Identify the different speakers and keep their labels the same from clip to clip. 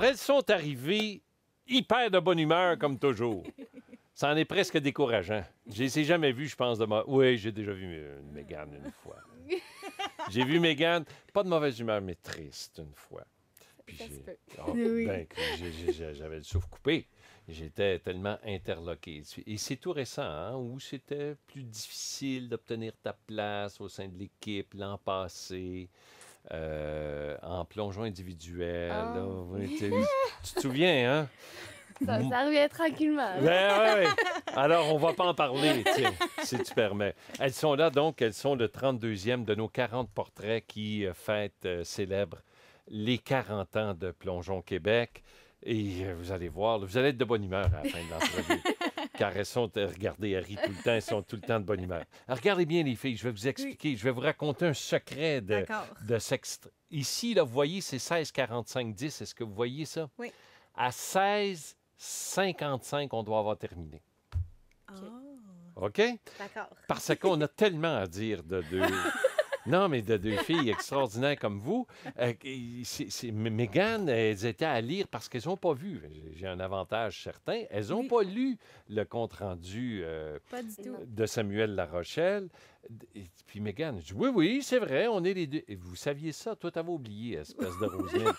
Speaker 1: Elles sont arrivées hyper de bonne humeur, comme toujours. Ça en est presque décourageant. Je les ai jamais vues, je pense, de moi. Oui, j'ai déjà vu Mégane une fois. J'ai vu Mégane, pas de mauvaise humeur, mais triste une fois. Puis
Speaker 2: Ça se peut.
Speaker 1: j'avais le souffle coupé. J'étais tellement interloqué. Et c'est tout récent, hein, où c'était plus difficile d'obtenir ta place au sein de l'équipe l'an passé, en plongeon individuel.
Speaker 2: Ah.
Speaker 1: Là. Oui, tu te souviens, hein?
Speaker 2: Ça revient tranquillement.
Speaker 1: Ouais. Alors, on va pas en parler, tiens, si tu permets. Elles sont là, donc, elles sont le 32e de nos 40 portraits qui célèbrent les 40 ans de Plongeon Québec. Et vous allez voir, vous allez être de bonne humeur à la fin de l'entrevue. Car elles sont, regardez, elles rient tout le temps, elles sont tout le temps de bonne humeur. Alors, regardez bien les filles, je vais vous expliquer, je vais vous raconter un secret de sexe. Ici, là, vous voyez, c'est 16-45-10. Est-ce que vous voyez ça?
Speaker 3: Oui.
Speaker 1: À 16-55, on doit avoir terminé. OK?
Speaker 3: D'accord.
Speaker 1: Parce qu'on a tellement à dire de deux... Non, mais de deux filles extraordinaires comme vous. Mégane, elles étaient à lire parce qu'elles n'ont pas vu. J'ai un avantage certain. Elles n'ont pas lu le compte-rendu
Speaker 3: Pas du tout.
Speaker 1: de Samuel Larochelle. Et puis Mégane, je dis, oui, c'est vrai, on est les deux. Et vous saviez ça? Toi, t'avais oublié, espèce de Roselyne.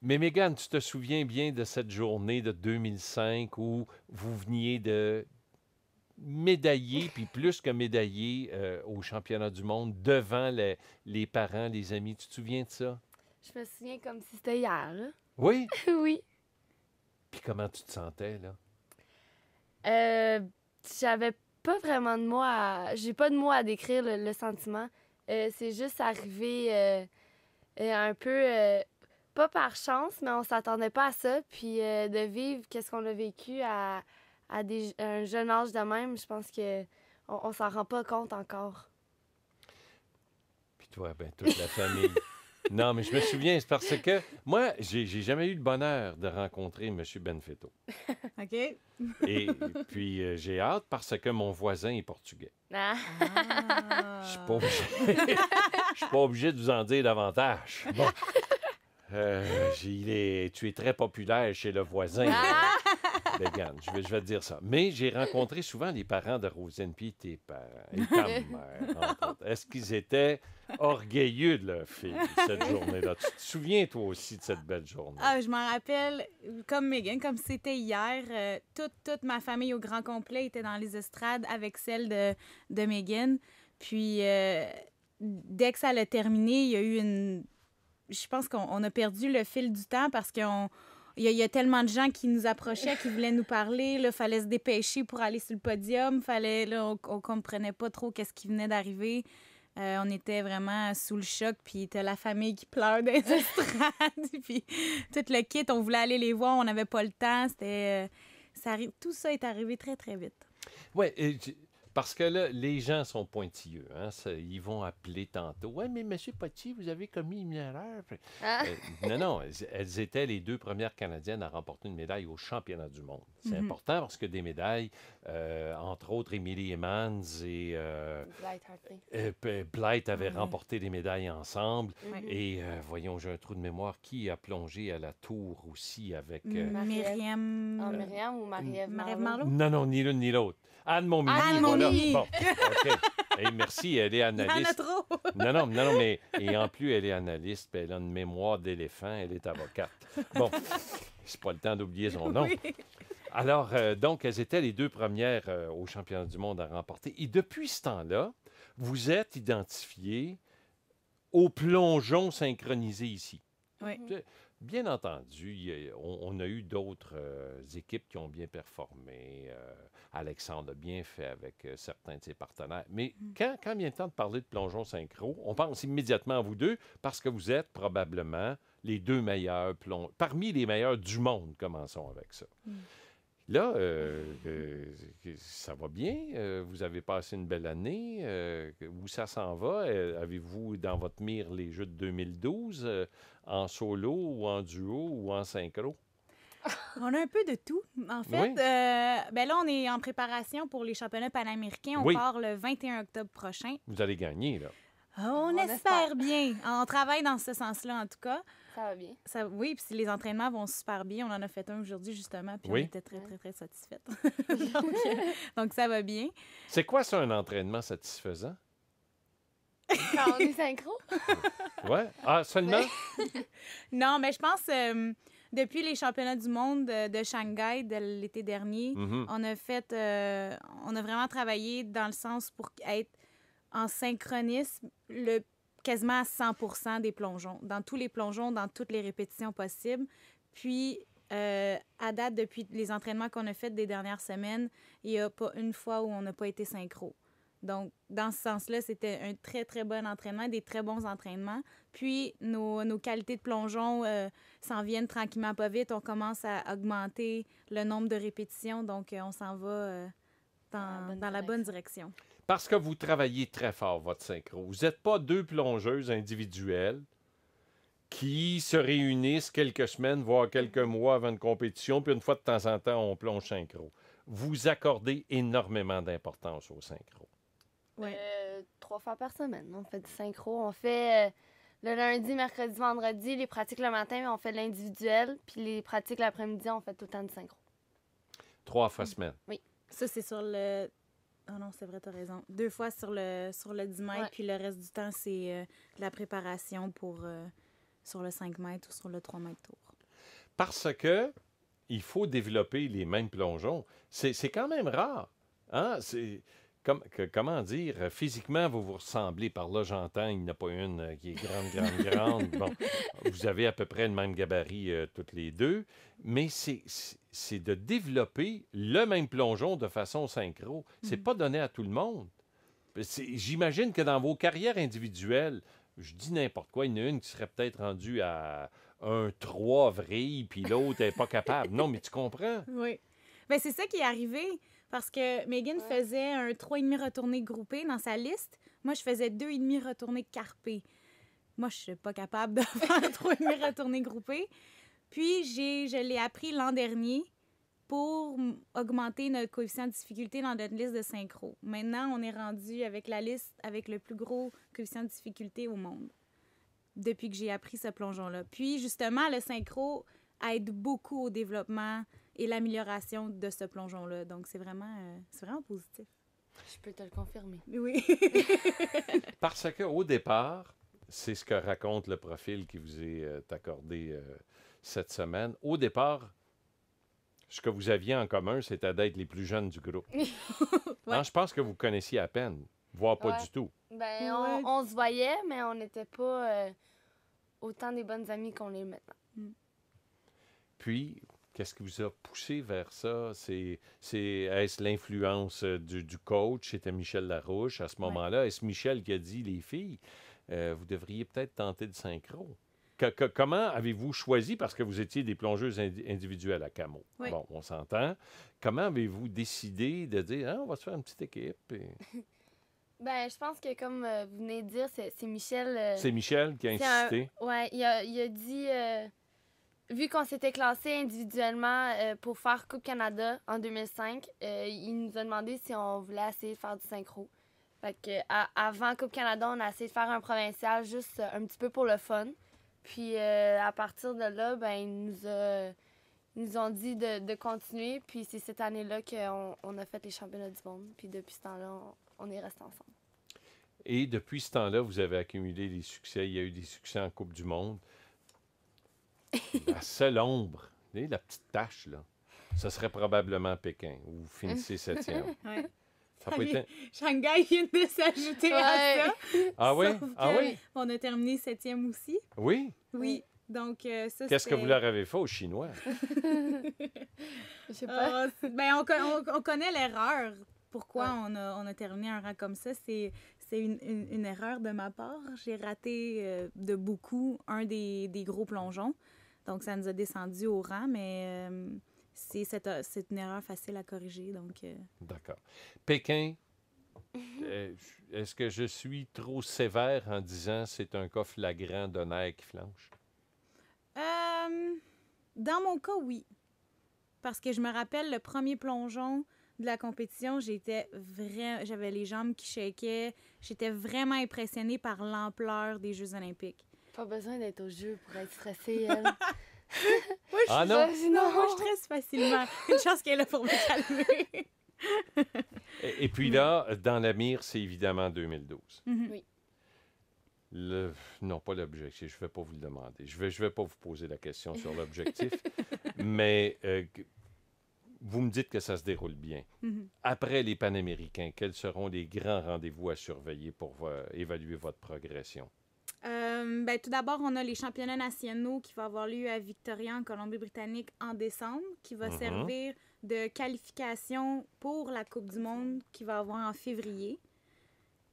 Speaker 1: Mais Mégane, tu te souviens bien de cette journée de 2005 où vous veniez de médaillé, puis plus que médaillé au championnat du monde devant les parents, les amis. Tu te souviens de ça?
Speaker 2: Je me souviens comme si c'était hier, là.
Speaker 1: Oui?
Speaker 2: Oui.
Speaker 1: Puis comment tu te sentais, là?
Speaker 2: J'avais pas vraiment de mots à... J'ai pas de mots à décrire le sentiment. C'est juste arrivé un peu... pas par chance, mais on s'attendait pas à ça. Puis de vivre qu'est-ce qu'on a vécu à un jeune âge de même, je pense que on s'en rend pas compte encore.
Speaker 1: Puis toi, ben toute la famille. Non, mais je me souviens, c'est parce que moi, j'ai jamais eu le bonheur de rencontrer M. Benfetto.
Speaker 3: OK.
Speaker 1: Et puis, j'ai hâte parce que mon voisin est portugais.
Speaker 2: Ah.
Speaker 1: Je suis pas obligé. Je suis pas obligé de vous en dire davantage. Bon. Tu es très populaire chez le voisin. Mégane, je vais te dire ça. Mais j'ai rencontré souvent les parents de Roselyne, puis tes parents, et ta mère, entre autres. Est-ce qu'ils étaient orgueilleux de leur fille, cette journée-là? Tu te souviens, toi aussi, de cette belle journée?
Speaker 3: Ah, je m'en rappelle, comme Mégane, comme si c'était hier. Toute ma famille au grand complet était dans les estrades avec celle de Mégane. Puis, dès que ça l'a terminé, il y a eu une... Je pense qu'on a perdu le fil du temps parce qu'il y a tellement de gens qui nous approchaient, qui voulaient nous parler. Il fallait se dépêcher pour aller sur le podium. On comprenait pas trop qu'est-ce qui venait d'arriver. On était vraiment sous le choc. Puis t'as la famille qui pleure dans les estrades. Puis tout le kit, on voulait aller les voir. On n'avait pas le temps. Tout ça est arrivé très, très vite.
Speaker 1: Oui, parce que là, les gens sont pointilleux. Hein? Ils vont appeler tantôt. Oui, mais M. Potier, vous avez commis une erreur. Non, elles étaient les deux premières Canadiennes à remporter une médaille au championnat du monde. C'est important parce que des médailles, entre autres, Emily Emmons et Blythe avaient remporté des médailles ensemble. Et voyons, j'ai un trou de mémoire. Qui a plongé à la tour aussi avec...
Speaker 3: Myriam...
Speaker 2: Myriam ou Marie-Ève
Speaker 3: Marleau?
Speaker 1: Non, ni l'une ni l'autre. Anne Montminy.
Speaker 3: Anne Montminy.
Speaker 1: Bon, OK. Et merci, elle est analyste.
Speaker 3: Il y en a trop.
Speaker 1: Non, mais et en plus, elle est analyste, puis elle a une mémoire d'éléphant, elle est avocate. Bon, c'est pas le temps d'oublier son nom.
Speaker 3: Oui.
Speaker 1: Alors, donc, elles étaient les deux premières au championnat du monde à remporter. Et depuis ce temps-là, vous êtes identifiés au plongeon synchronisé ici.
Speaker 3: Oui.
Speaker 1: Bien entendu, on a eu d'autres équipes qui ont bien performé. Alexandre a bien fait avec certains de ses partenaires. Mais quand vient le temps de parler de plongeon synchro, on pense immédiatement à vous deux parce que vous êtes probablement les deux meilleurs parmi les meilleurs du monde. Commençons avec ça. Là, ça va bien. Vous avez passé une belle année. Où ça s'en va? Avez-vous dans votre mire les Jeux de 2012 en solo ou en duo ou en synchro?
Speaker 3: On a un peu de tout. En fait,
Speaker 1: Oui.
Speaker 3: là, on est en préparation pour les championnats panaméricains. On
Speaker 1: Oui.
Speaker 3: part le 21 octobre prochain.
Speaker 1: Vous allez gagner, là.
Speaker 3: On espère bien. On travaille dans ce sens-là, en tout cas.
Speaker 2: Ça va bien.
Speaker 3: Oui, puis les entraînements vont super bien. On en a fait un aujourd'hui, justement, puis
Speaker 1: Oui.
Speaker 3: on était très, très, très satisfaites. donc, ça va bien.
Speaker 1: C'est quoi ça, un entraînement satisfaisant?
Speaker 2: Quand on est synchro?
Speaker 1: Ouais. Ah, seulement?
Speaker 3: Non, mais je pense, depuis les championnats du monde de Shanghai de l'été dernier,
Speaker 1: Mhm.
Speaker 3: on a vraiment travaillé dans le sens pour être en synchronisme quasiment à 100% des plongeons, dans tous les plongeons, dans toutes les répétitions possibles. Puis, à date, depuis les entraînements qu'on a faits des dernières semaines, il n'y a pas une fois où on n'a pas été synchro. Donc, dans ce sens-là, c'était un très, très bon entraînement, des très bons entraînements. Puis, nos qualités de plongeon s'en viennent tranquillement pas vite. On commence à augmenter le nombre de répétitions. Donc, on s'en va dans la bonne direction.
Speaker 1: Parce que vous travaillez très fort, votre synchro. Vous n'êtes pas deux plongeuses individuelles qui se réunissent quelques semaines, voire quelques mois avant une compétition, puis une fois de temps en temps, on plonge synchro. Vous accordez énormément d'importance au synchro.
Speaker 3: Ouais.
Speaker 2: 3 fois par semaine, on fait du synchro. On fait le lundi, mercredi, vendredi, les pratiques le matin, on fait de l'individuel, puis les pratiques l'après-midi, on fait tout le temps du synchro.
Speaker 1: 3 fois semaine.
Speaker 3: Ça, c'est sur le... Oh non, c'est vrai, t'as raison. 2 fois sur le 10 mètres,
Speaker 2: Ouais.
Speaker 3: puis le reste du temps, c'est de la préparation pour sur le 5 mètres ou sur le 3 mètres tour.
Speaker 1: Parce que il faut développer les mêmes plongeons. C'est quand même rare. Hein? Comment dire, physiquement, vous vous ressemblez. Par là, j'entends, il n'y en a pas une qui est grande. Bon, vous avez à peu près le même gabarit toutes les deux, mais c'est de développer le même plongeon de façon synchro. C'est pas donné à tout le monde. J'imagine que dans vos carrières individuelles, je dis n'importe quoi, il y en a une qui serait peut-être rendue à un 3 vrille, puis l'autre n'est pas capable. Non, mais tu comprends?
Speaker 3: Oui. Bien, c'est ça qui est arrivé, parce que Megan faisait un 3,5 retourné groupé dans sa liste. Moi, je faisais 2,5 retournés carpés. Moi, je suis pas capable de faire un 3,5 retourné groupé. Puis, je l'ai appris l'an dernier pour augmenter notre coefficient de difficulté dans notre liste de synchro. Maintenant, on est rendu avec la liste avec le plus gros coefficient de difficulté au monde depuis que j'ai appris ce plongeon-là. Puis, justement, le synchro aide beaucoup au développement et l'amélioration de ce plongeon-là. Donc, c'est vraiment positif.
Speaker 2: Je peux te le confirmer.
Speaker 3: Oui.
Speaker 1: Parce qu'au départ, c'est ce que raconte le profil qui vous est accordé cette semaine. Au départ, ce que vous aviez en commun, c'était d'être les plus jeunes du groupe.
Speaker 3: Ouais.
Speaker 1: Hein, je pense que vous connaissiez à peine, voire pas
Speaker 2: Ouais.
Speaker 1: du tout.
Speaker 2: Ben,
Speaker 3: Ouais.
Speaker 2: on se voyait, mais on n'était pas autant des bonnes amies qu'on l'est maintenant.
Speaker 1: Puis, qu'est-ce qui vous a poussé vers ça? Est-ce l'influence du coach? C'était Michel Larouche à ce moment-là. Est-ce Michel qui a dit, les filles, vous devriez peut-être tenter de synchro? Comment avez-vous choisi, parce que vous étiez des plongeuses individuelles à Camo?
Speaker 3: Oui.
Speaker 1: Bon, on s'entend. Comment avez-vous décidé de dire, ah, on va se faire une petite équipe?
Speaker 2: Ben, je pense que, comme vous venez de dire, c'est Michel.
Speaker 1: C'est Michel qui a
Speaker 2: c'est
Speaker 1: insisté.
Speaker 2: Ouais, il a dit, vu qu'on s'était classés individuellement pour faire Coupe Canada en 2005, il nous a demandé si on voulait essayer de faire du synchro. Fait que, avant Coupe Canada, on a essayé de faire un provincial juste un petit peu pour le fun. Puis à partir de là, ben, ils nous ont dit de continuer. Puis c'est cette année-là qu'on a fait les championnats du monde. Puis depuis ce temps-là, on est restés ensemble.
Speaker 1: Et depuis ce temps-là, vous avez accumulé des succès. Il y a eu des succès en Coupe du monde. La seule ombre, vous voyez, la petite tache, là, ce serait probablement Pékin, où vous finissez 7e.
Speaker 3: Ouais.
Speaker 1: Ça a pas été-
Speaker 3: Shanghai vient de s'ajouter à
Speaker 2: Ouais.
Speaker 3: ça.
Speaker 1: Ah oui?
Speaker 3: Sauf
Speaker 1: Ah
Speaker 3: que
Speaker 1: oui?
Speaker 3: On a terminé 7e aussi.
Speaker 1: Oui?
Speaker 3: Oui. Donc, ça,
Speaker 1: Qu'est-ce que vous leur avez fait aux Chinois?
Speaker 2: Je sais pas.
Speaker 3: Ben, on connaît l'erreur. Pourquoi on a terminé un rang comme ça? C'est une erreur de ma part. J'ai raté de beaucoup un des gros plongeons. Donc, ça nous a descendu au rang, mais c'est une erreur facile à corriger. Donc,
Speaker 1: D'accord. Pékin, est-ce que je suis trop sévère en disant c'est un cas flagrant de nerfs qui flanche?
Speaker 3: dans mon cas, oui. Parce que je me rappelle, le premier plongeon de la compétition, j'avais les jambes qui shakaient. J'étais vraiment impressionnée par l'ampleur des Jeux olympiques.
Speaker 2: Pas besoin d'être au jeu pour être stressée, elle.
Speaker 3: Moi, je
Speaker 1: Ah
Speaker 3: suis-
Speaker 1: non?
Speaker 3: non, moi, je stresse facilement. Une chance qu'elle est là pour me calmer.
Speaker 1: Et puis là, dans la mire, c'est évidemment 2012.
Speaker 3: Mhm.
Speaker 2: Oui.
Speaker 1: Non, pas l'objectif. Je ne vais pas vous le demander. Je vais pas vous poser la question sur l'objectif. Mais vous me dites que ça se déroule bien.
Speaker 3: Mhm.
Speaker 1: Après les Panaméricains, quels seront les grands rendez-vous à surveiller pour évaluer votre progression?
Speaker 3: Ben, tout d'abord, on a les championnats nationaux qui vont avoir lieu à Victoria, en Colombie-Britannique, en décembre, qui va
Speaker 1: Mhm.
Speaker 3: servir de qualification pour la Coupe du monde qui va avoir en février.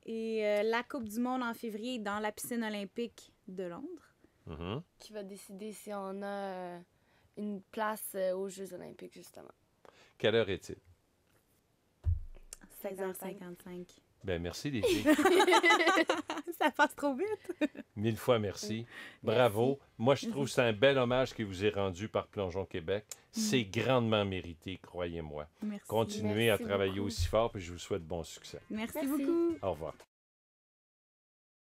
Speaker 3: Et la Coupe du monde en février est dans la piscine olympique de Londres.
Speaker 1: Mhm.
Speaker 2: Qui va décider si on a une place aux Jeux olympiques, justement.
Speaker 1: Quelle heure est-il?
Speaker 3: 16h55.
Speaker 1: Ben merci les filles.
Speaker 3: Ça passe trop vite.
Speaker 1: 1000 fois merci. Bravo. Moi, je trouve que c'est un bel hommage qui vous est rendu par Plongeon Québec. C'est grandement mérité, croyez-moi.
Speaker 3: Merci.
Speaker 1: Continuez à
Speaker 2: Merci
Speaker 1: travailler
Speaker 2: beaucoup.
Speaker 1: aussi fort, puis je vous souhaite bon succès.
Speaker 3: Merci
Speaker 2: Merci.
Speaker 3: beaucoup.
Speaker 1: Au revoir.